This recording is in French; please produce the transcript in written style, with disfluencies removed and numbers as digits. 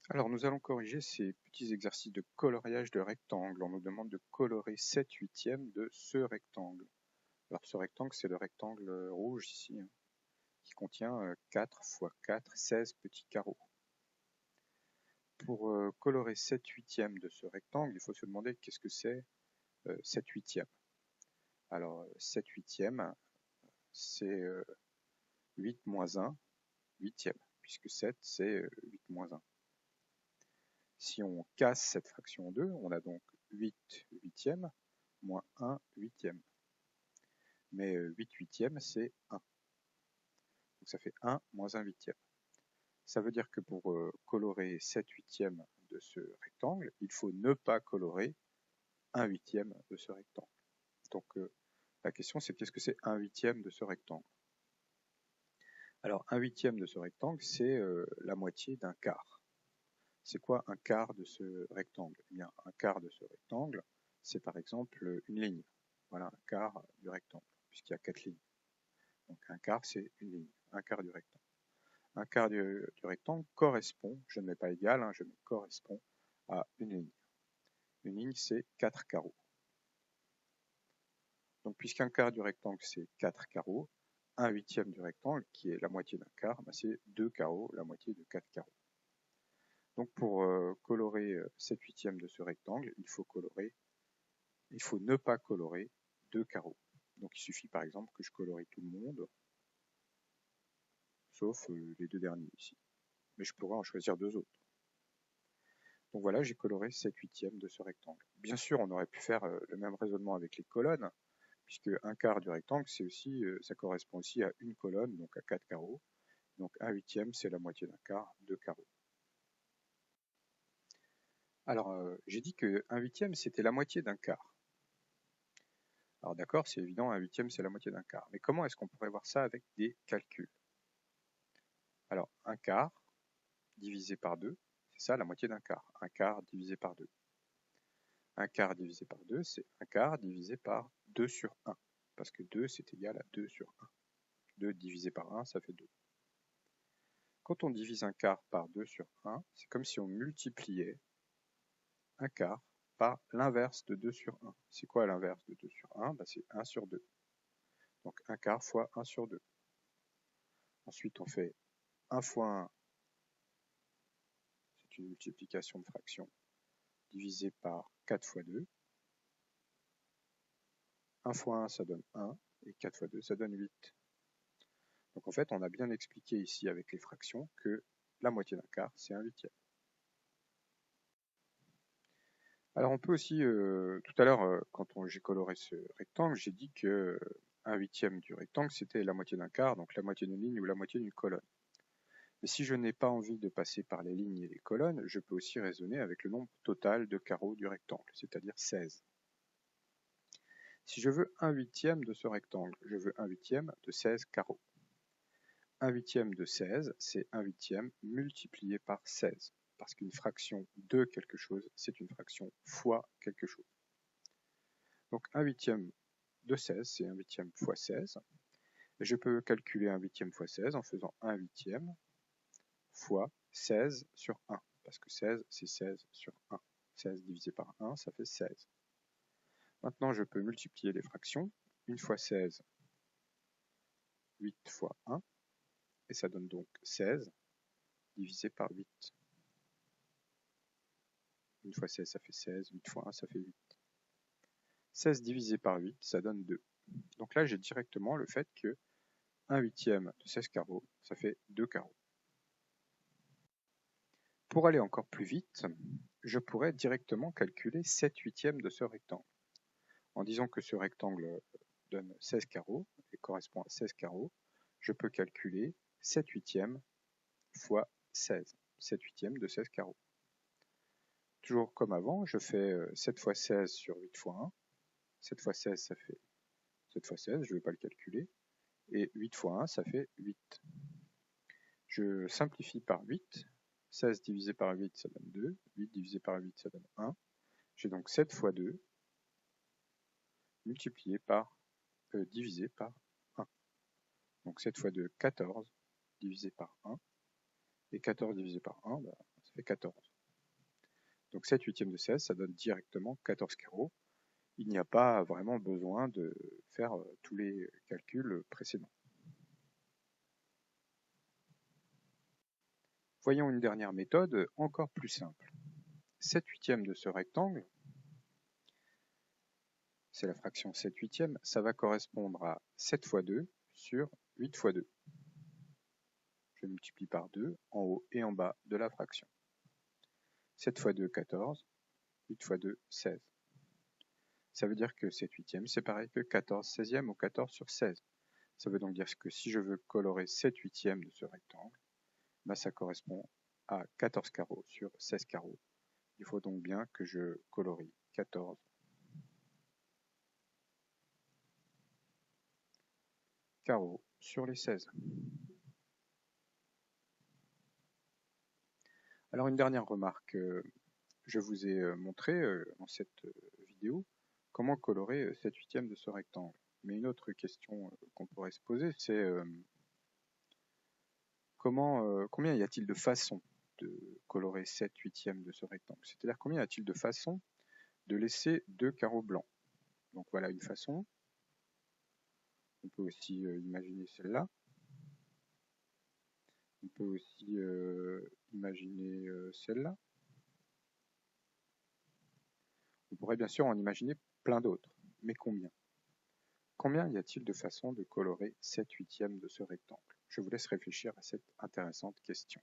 Alors, nous allons corriger ces petits exercices de coloriage de rectangles. On nous demande de colorer 7/8 de ce rectangle. Alors, ce rectangle, c'est le rectangle rouge ici, qui contient 4 x 4, 16 petits carreaux. Pour colorer 7/8 de ce rectangle, il faut se demander qu'est-ce que c'est 7/8. Alors, 7/8, c'est 8 moins 1 huitième, puisque 7, c'est 8 moins 1. Si on casse cette fraction en deux, on a donc 8 huitièmes moins 1 huitième. Mais 8 huitièmes, c'est 1. Donc ça fait 1 moins 1 huitième. Ça veut dire que pour colorer 7 huitièmes de ce rectangle, il faut ne pas colorer 1 huitième de ce rectangle. Donc la question, c'est qu'est-ce que c'est 1 huitième de ce rectangle? Alors 1 huitième de ce rectangle, c'est la moitié d'un quart. C'est quoi un quart de ce rectangle? Eh bien, un quart de ce rectangle, c'est par exemple une ligne. Voilà un quart du rectangle, puisqu'il y a 4 lignes. Donc un quart, c'est une ligne, un quart du rectangle. Un quart du rectangle correspond, je ne mets pas égal, je mets correspond à une ligne. Une ligne, c'est 4 carreaux. Donc puisqu'un quart du rectangle, c'est 4 carreaux, 1 huitième du rectangle, qui est la moitié d'un quart, c'est 2 carreaux, la moitié de 4 carreaux. Donc pour colorer 7 huitièmes de ce rectangle, il faut ne pas colorer 2 carreaux. Donc il suffit par exemple que je colorie tout le monde, sauf les deux derniers ici. Mais je pourrais en choisir deux autres. Donc voilà, j'ai coloré 7 huitièmes de ce rectangle. Bien sûr, on aurait pu faire le même raisonnement avec les colonnes, puisque un quart du rectangle, ça correspond aussi à une colonne, donc à 4 carreaux. Donc 1 huitième, c'est la moitié d'un quart, 2 carreaux. Alors, j'ai dit que 1 huitième, c'était la moitié d'un quart. Alors d'accord, c'est évident, 1 huitième, c'est la moitié d'un quart. Mais comment est-ce qu'on pourrait voir ça avec des calculs? Alors, un quart divisé par 2, c'est ça la moitié d'un quart. Un quart divisé par 2. Un quart divisé par 2, c'est un quart divisé par 2 sur 1. Parce que 2, c'est égal à 2 sur 1. 2 divisé par 1, ça fait 2. Quand on divise un quart par 2 sur 1, c'est comme si on multipliait un quart par l'inverse de 2 sur 1. C'est quoi l'inverse de 2 sur 1? C'est 1 sur 2. Donc 1 quart fois 1 sur 2. Ensuite, on fait 1 fois 1, c'est une multiplication de fractions, divisé par 4 fois 2. 1 fois 1, ça donne 1, et 4 fois 2, ça donne 8. Donc en fait, on a bien expliqué ici avec les fractions que la moitié d'un quart, c'est 1 huitième. Alors on peut aussi, tout à l'heure, quand j'ai coloré ce rectangle, j'ai dit que 1 huitième du rectangle, c'était la moitié d'un quart, donc la moitié d'une ligne ou la moitié d'une colonne. Mais si je n'ai pas envie de passer par les lignes et les colonnes, je peux aussi raisonner avec le nombre total de carreaux du rectangle, c'est-à-dire 16. Si je veux 1 huitième de ce rectangle, je veux 1 huitième de 16 carreaux. 1 huitième de 16, c'est 1 huitième multiplié par 16. Parce qu'une fraction de quelque chose, c'est une fraction fois quelque chose. Donc 1 huitième de 16, c'est 1 huitième fois 16. Et je peux calculer 1 huitième fois 16 en faisant 1 huitième fois 16 sur 1. Parce que 16, c'est 16 sur 1. 16 divisé par 1, ça fait 16. Maintenant, je peux multiplier les fractions. 1 fois 16, 8 fois 1. Et ça donne donc 16 divisé par 8. 1 fois 16, ça fait 16. 8 fois 1, ça fait 8. 16 divisé par 8, ça donne 2. Donc là, j'ai directement le fait que 1 huitième de 16 carreaux, ça fait 2 carreaux. Pour aller encore plus vite, je pourrais directement calculer 7 huitièmes de ce rectangle. En disant que ce rectangle donne 16 carreaux et correspond à 16 carreaux, je peux calculer 7 huitièmes fois 16. 7 huitièmes de 16 carreaux. Toujours comme avant, je fais 7 fois 16 sur 8 fois 1. 7 fois 16, ça fait 7 fois 16, je ne vais pas le calculer. Et 8 fois 1, ça fait 8. Je simplifie par 8. 16 divisé par 8, ça donne 2. 8 divisé par 8, ça donne 1. J'ai donc 7 fois 2 multiplié par, divisé par 1. Donc 7 fois 2, 14 divisé par 1. Et 14 divisé par 1, ça fait 14. Donc 7/8 de 16, ça donne directement 14 carreaux. Il n'y a pas vraiment besoin de faire tous les calculs précédents. Voyons une dernière méthode encore plus simple. 7/8 de ce rectangle, c'est la fraction 7/8, ça va correspondre à 7 fois 2 sur 8 fois 2. Je multiplie par 2 en haut et en bas de la fraction. 7 fois 2, 14. 8 fois 2, 16. Ça veut dire que 7/8 c'est pareil que 14/16 ou 14 sur 16. Ça veut donc dire que si je veux colorer 7/8 de ce rectangle, ça correspond à 14 carreaux sur 16 carreaux. Il faut donc bien que je colorie 14 carreaux sur les 16. Alors une dernière remarque, je vous ai montré dans cette vidéo comment colorer 7/8 de ce rectangle. Mais une autre question qu'on pourrait se poser, c'est combien y a-t-il de façons de colorer 7/8 de ce rectangle? C'est-à-dire combien y a-t-il de façons de laisser 2 carreaux blancs? Donc voilà une façon. On peut aussi imaginer celle-là. On peut aussi imaginer celle-là. On pourrait bien sûr en imaginer plein d'autres. Mais combien? Combien y a-t-il de façons de colorer 7/8 de ce rectangle? Je vous laisse réfléchir à cette intéressante question.